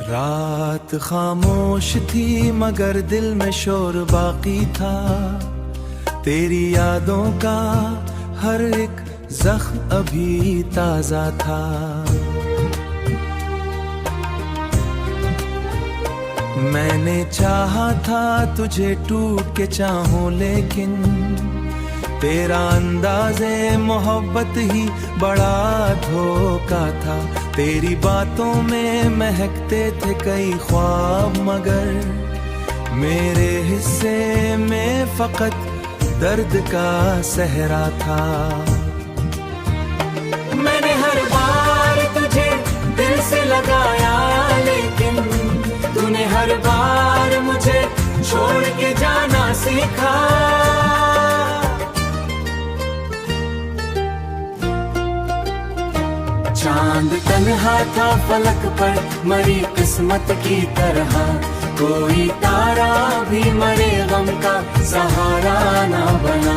रात खामोश थी मगर दिल में शोर बाकी था। तेरी यादों का हर एक जख्म अभी ताजा था। मैंने चाहा था तुझे टूट के चाहूं, लेकिन तेरा अंदाज़े मोहब्बत ही बड़ा धोखा था। तेरी बातों में महकते थे कई ख्वाब, मगर मेरे हिस्से में फकत दर्द का सहरा था। मैंने हर बार तुझे दिल से लगाया, लेकिन तूने हर बार मुझे छोड़ के जाना सीखा। चांद तन्हा था फलक पर मरी किस्मत की तरह, कोई तारा भी मरे गम का सहारा ना बना।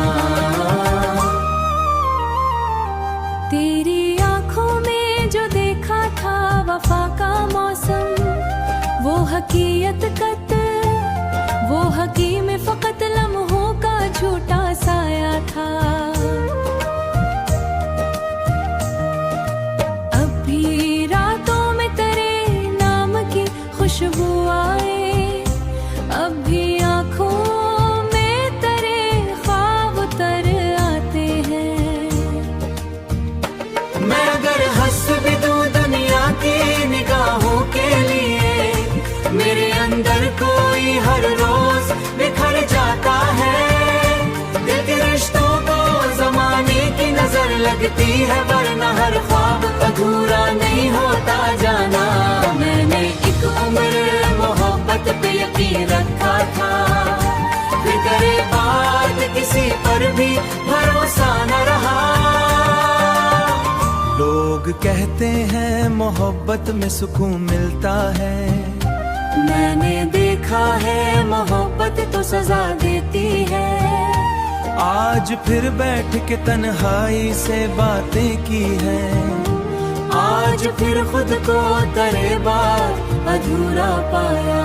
तेरी आँखों में जो देखा था वफा का मौसम, वो हकीकत में फकत लम्हों का झूठा साया था। अब भी रातों में तेरे नाम की खुशबू आए, अब भी आँखों में तेरे ख्वाब उतर आते हैं। मैं अगर हंस भी दूं दुनिया की निगाहों के लिए, मेरे अंदर कोई हर रोज बिखर जाता है। दिल के रिश्तों को जमाने की नजर लगती है, वरना हर ख्वाब अधूरा नहीं होता जाना। मैंने एक उम्र मोहब्बत पे यकीन रखा था, फिर करे बात किसी पर भी भरोसा न रहा। लोग कहते हैं मोहब्बत में सुकून मिलता है, मैंने देखा है मोहब्बत तो सजा देती है। आज फिर बैठ के तन्हाई से बातें की हैं, आज फिर खुद को तेरे बाद अधूरा पाया।